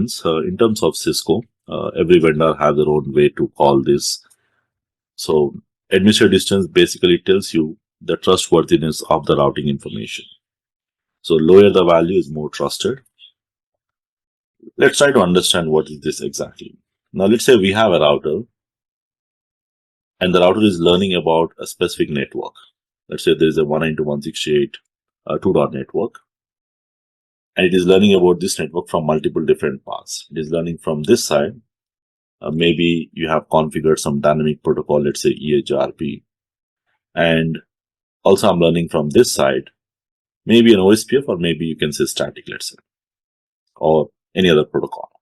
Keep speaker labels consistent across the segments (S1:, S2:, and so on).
S1: distance, in terms of Cisco, every vendor has their own way to call this. So administrative distance basically tells you the trustworthiness of the routing information. So lower the value is more trusted. Let's try to understand what is this exactly. Now let's say we have a router and the router is learning about a specific network. Let's say there is a 192.168.2 network, and it is learning about this network from multiple different paths. It is learning from this side. Maybe you have configured some dynamic protocol, let's say EHRP, and also I'm learning from this side, maybe an OSPF, or maybe you can say static, let's say, or any other protocol.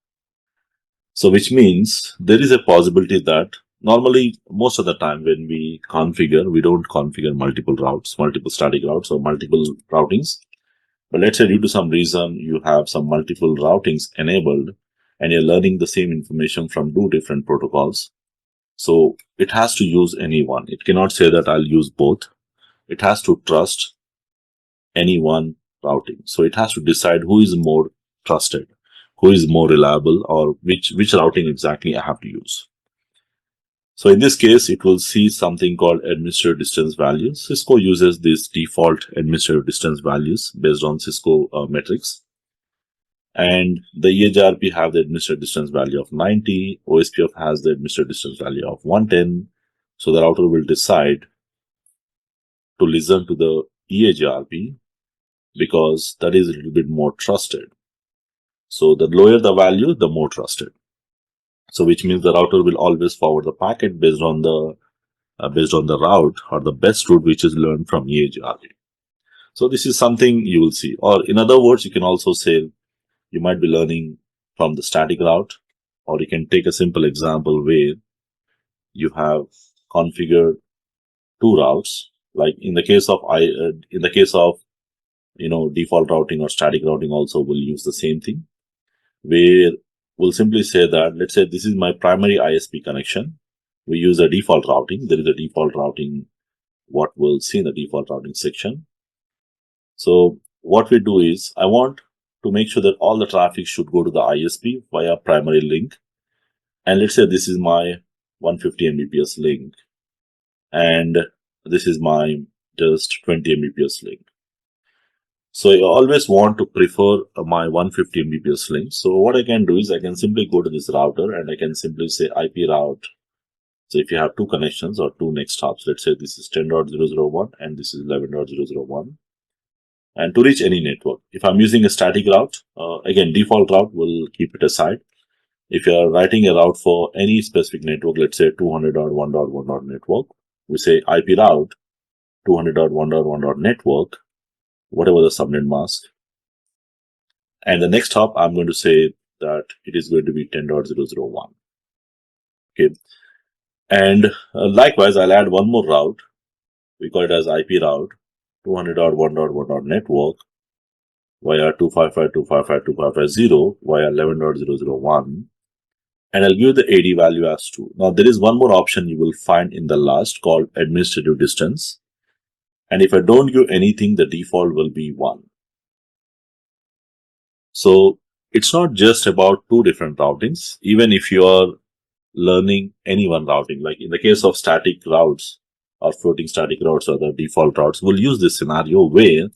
S1: So which means there is a possibility that normally most of the time when we configure, we don't configure multiple routes, multiple static routes or multiple routings. But let's say due to some reason you have some multiple routings enabled and you're learning the same information from two different protocols. So it has to use any one. It cannot say that I'll use both. It has to trust any one routing. So it has to decide who is more trusted, who is more reliable, or which routing exactly I have to use. So in this case, it will see something called administrative distance values. Cisco uses these default administrative distance values based on Cisco metrics. And the EHRP have the administrative distance value of 90. OSPF has the administrative distance value of 110. So the router will decide to listen to the EHRP because that is a little bit more trusted. So the lower the value, the more trusted. So which means the router will always forward the packet based on the route or the best route which is learned from EHRP. So this is something you will see. Or in other words, you can also say you might be learning from the static route, or you can take a simple example where you have configured two routes. Like in the case of default routing or static routing, also will use the same thing, where we'll simply say that, let's say this is my primary ISP connection. We use a default routing. There is a default routing, what we'll see in the default routing section. So what we do is, I want to make sure that all the traffic should go to the ISP via primary link. And let's say this is my 150 Mbps link, and this is my just 20 Mbps link. So I always want to prefer my 150 Mbps link. So what I can do is I can simply go to this router and I can simply say IP route. So if you have two connections or two next hops, let's say this is 10.001 and this is 11.001. And to reach any network, if I'm using a static route, again, default route, we'll keep it aside. If you are writing a route for any specific network, let's say 200.1.1 network, we say IP route 200.1.1 network, whatever the subnet mask. And the next hop, I'm going to say that it is going to be 10.001. Okay. And likewise, I'll add one more route. We call it as IP route 200.1.1 network via 255.255.255.0 via 11.001. And I'll give the AD value as 2. Now, there is one more option you will find in the last called administrative distance. And if I don't give anything, the default will be 1. So it's not just about two different routings. Even if you are learning any one routing, like in the case of static routes or floating static routes or the default routes, we'll use this scenario where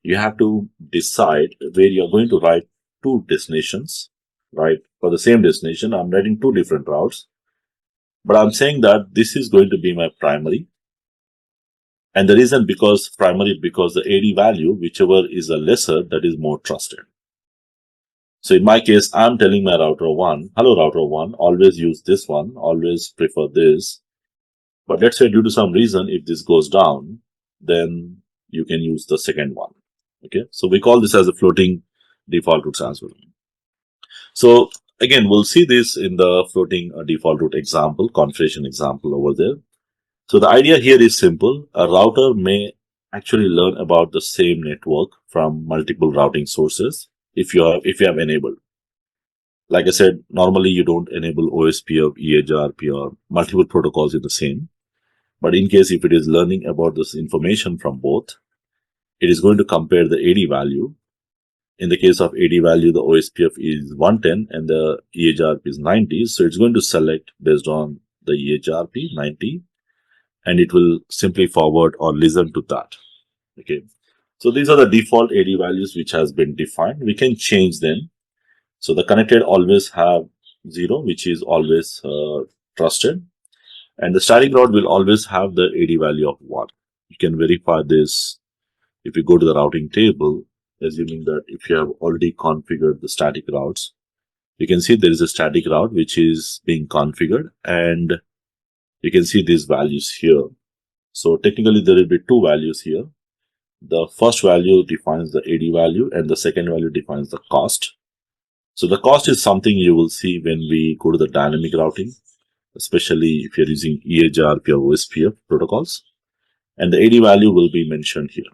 S1: you have to decide where you're going to write two destinations, right? For the same destination, I'm writing two different routes, but I'm saying that this is going to be my primary. And the reason because the AD value, whichever is a lesser, that is more trusted. So in my case, I'm telling my router 1, hello router 1, always use this one, always prefer this. But let's say due to some reason, if this goes down, then you can use the second one. Okay. So we call this as a floating default routes as well. So again, we'll see this in the floating default route example, configuration example over there. So the idea here is simple. A router may actually learn about the same network from multiple routing sources if you have enabled. Like I said, normally you don't enable OSPF, EHRP, or multiple protocols in the same. But in case if it is learning about this information from both, it is going to compare the AD value In the case of AD value, the OSPF is 110 and the EHRP is 90. So it's going to select based on the EHRP 90, and it will simply forward or listen to that. Okay. So these are the default AD values which has been defined. We can change them. So the connected always have 0, which is always trusted. And the static route will always have the AD value of 1. You can verify this if you go to the routing table, assuming that if you have already configured the static routes, you can see there is a static route which is being configured, and you can see these values here. So technically there will be two values here. The first value defines the AD value and the second value defines the cost. So the cost is something you will see when we go to the dynamic routing, especially if you're using EHRP or OSPF protocols, and the AD value will be mentioned here.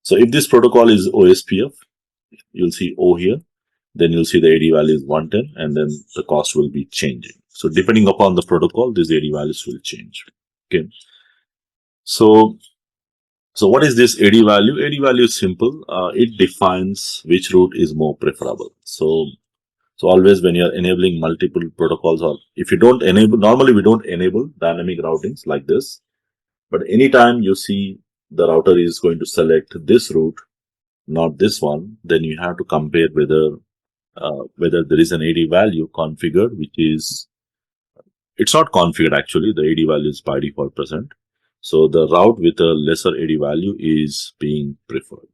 S1: So if this protocol is OSPF, you'll see O here, then you'll see the AD value is 110, and then the cost will be changing. So depending upon the protocol, these AD values will change. Okay. So what is this AD value? AD value is simple. It defines which route is more preferable. So always when you're enabling multiple protocols, or if you don't enable, normally we don't enable dynamic routings like this, but anytime you see the router is going to select this route, not this one, then you have to compare whether there is an AD value configured, which is, it's not configured actually, the AD value is by default present. So the route with a lesser AD value is being preferred.